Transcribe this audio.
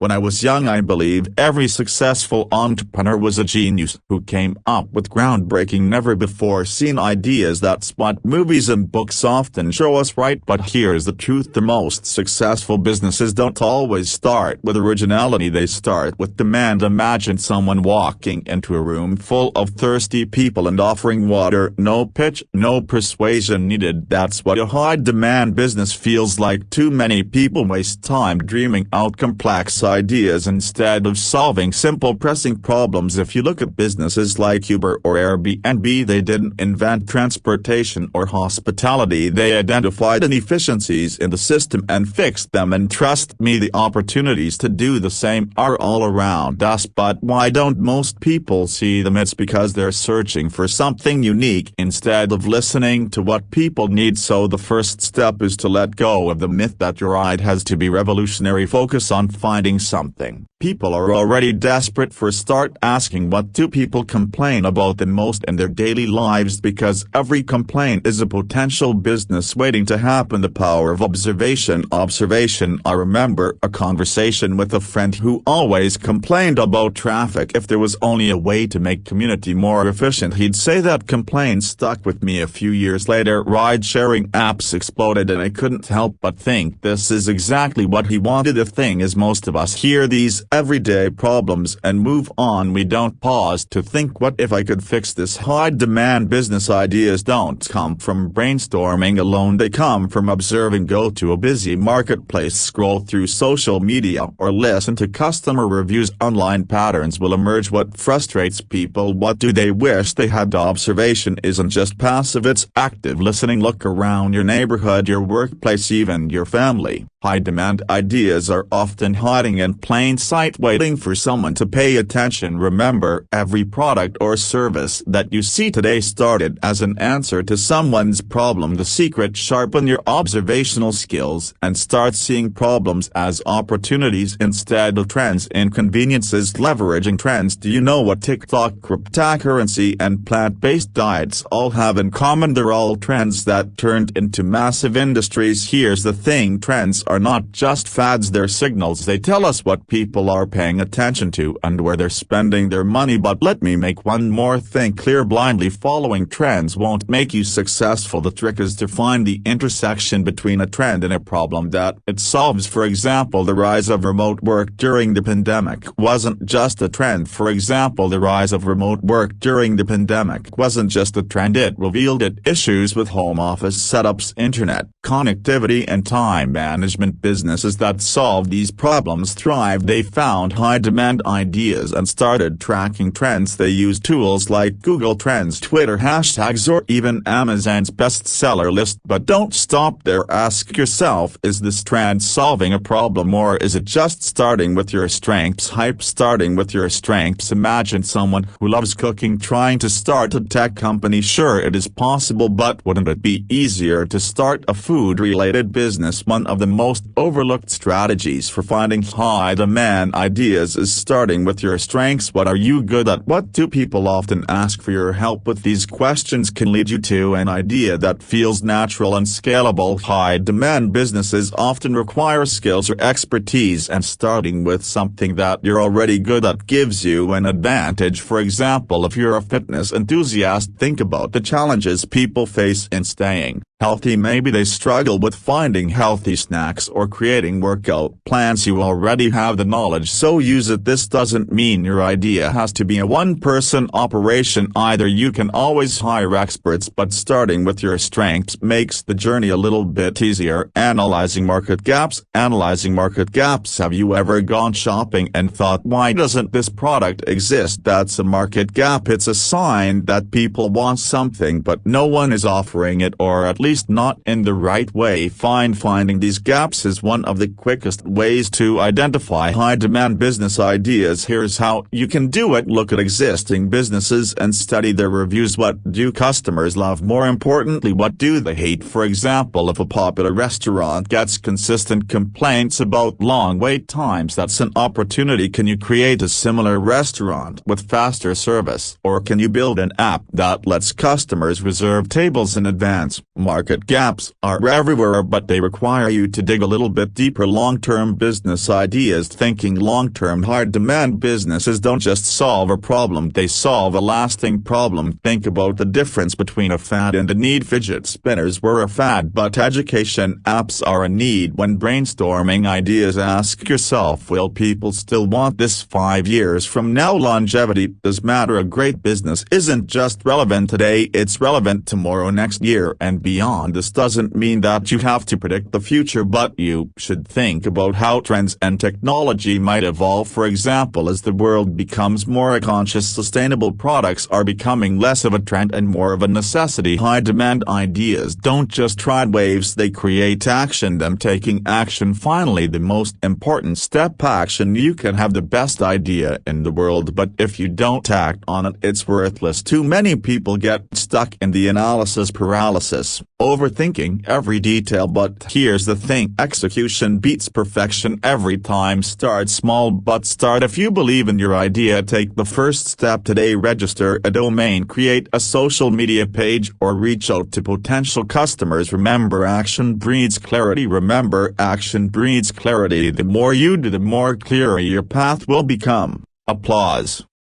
When I was young, I believed every successful entrepreneur was a genius who came up with groundbreaking, never-before-seen ideas. That's what movies and books often show us, right? But here's the truth: the most successful businesses don't always start with originality. They start with demand. Imagine someone walking into a room full of thirsty people and offering water. No pitch, no persuasion needed. That's what a high-demand business feels like. Too many people waste time dreaming out complex ideas instead of solving simple pressing problems. If you look at businesses like Uber or Airbnb, they didn't invent transportation or hospitality. They identified inefficiencies in the system and fixed them, and trust me, the opportunities to do the same are all around us. But why don't most people see them? It's because they're searching for something unique instead of listening to what people need. So the first step is to let go of the myth that your idea has to be revolutionary. Focus on finding something people are already desperate for. Start asking, what do people complain about the most in their daily lives? Because every complaint is a potential business waiting to happen. The power of observation. I remember a conversation with a friend who always complained about traffic. If there was only a way to make community more efficient, he'd say. That complaint stuck with me. A few years later, ride-sharing apps exploded, and I couldn't help but think this is exactly what he wanted. The thing is, most of us hear these everyday problems and move on. We don't pause to think, what if I could fix this? High-demand business ideas don't come from brainstorming alone. They come from observing. Go to a busy marketplace, scroll through social media, or listen to customer reviews. Online patterns will emerge. What frustrates people? What do they wish they had? Observation isn't just passive, it's active listening. Look around your neighborhood, your workplace, even your family. High-demand ideas are often hiding in plain sight, waiting for someone to pay attention. Remember, every product or service that you see today started as an answer to someone's problem. The secret: sharpen your observational skills and start seeing problems as opportunities instead of trends. Inconveniences. Leveraging trends. Do you know what TikTok, cryptocurrency, and plant-based diets all have in common? They're all trends that turned into massive industries. Here's the thing: trends are not just fads, they're signals. They tell us what people are paying attention to and where they're spending their money. But let me make one more thing clear: blindly following trends won't make you successful. The trick is to find the intersection between a trend and a problem that it solves. For example, the rise of remote work during the pandemic wasn't just a trend. The rise of remote work during the pandemic wasn't just a trend, it revealed issues with home office setups, internet connectivity, and time management. Businesses that solve these problems thrive. They found high-demand ideas and started tracking trends. They used tools like Google Trends, Twitter hashtags, or even Amazon's bestseller list. But don't stop there. Ask yourself, is this trend solving a problem, or is it just starting with your strengths? Starting with your strengths. Imagine someone who loves cooking trying to start a tech company. Sure, it is possible, but wouldn't it be easier to start a food-related business? One of the most overlooked strategies for finding high-demand ideas is starting with your strengths. What are you good at? What do people often ask for your help with? These questions can lead you to an idea that feels natural and scalable. High-demand businesses often require skills or expertise, and starting with something that you're already good at gives you an advantage. For example, if you're a fitness enthusiast, think about the challenges people face in staying healthy. Maybe they struggle with finding healthy snacks or creating workout plans. You already have the knowledge, so use it. This doesn't mean your idea has to be a one-person operation either. You can always hire experts, but starting with your strengths makes the journey a little bit easier. Analyzing market gaps. Have you ever gone shopping and thought, why doesn't this product exist? That's a market gap. It's a sign that people want something but no one is offering it, or at least not in the right way. Finding these gaps is one of the quickest ways to identify high-demand business ideas. Here's how you can do it. Look at existing businesses and study their reviews. What do customers love? More importantly, what do they hate? For example, if a popular restaurant gets consistent complaints about long wait times, that's an opportunity. Can you create a similar restaurant with faster service? Or can you build an app that lets customers reserve tables in advance? market gaps are everywhere, but they require you to dig a little bit deeper. Long-term business ideas. Thinking long-term. High-demand businesses don't just solve a problem, they solve a lasting problem. Think about the difference between a fad and a need. Fidget spinners were a fad, but education apps are a need. When brainstorming ideas, ask yourself, will people still want this 5 years from now? Longevity does matter. A great business isn't just relevant today, it's relevant tomorrow, next year, and beyond. This doesn't mean that you have to predict the future, but you should think about how trends and technology might evolve. For example, as the world becomes more conscious, sustainable products are becoming less of a trend and more of a necessity. High-demand ideas don't just ride waves, they create action. Them taking action. Finally, the most important step, action. You can have the best idea in the world, but if you don't act on it, it's worthless. Too many people get stuck in the analysis paralysis, overthinking every detail. But here's the thing, execution beats perfection every time. Start small, but start. If you believe in your idea, take the first step today. Register a domain, create a social media page, or reach out to potential customers. Remember, action breeds clarity. Remember, action breeds clarity. The more you do, the more clearer your path will become. Applause.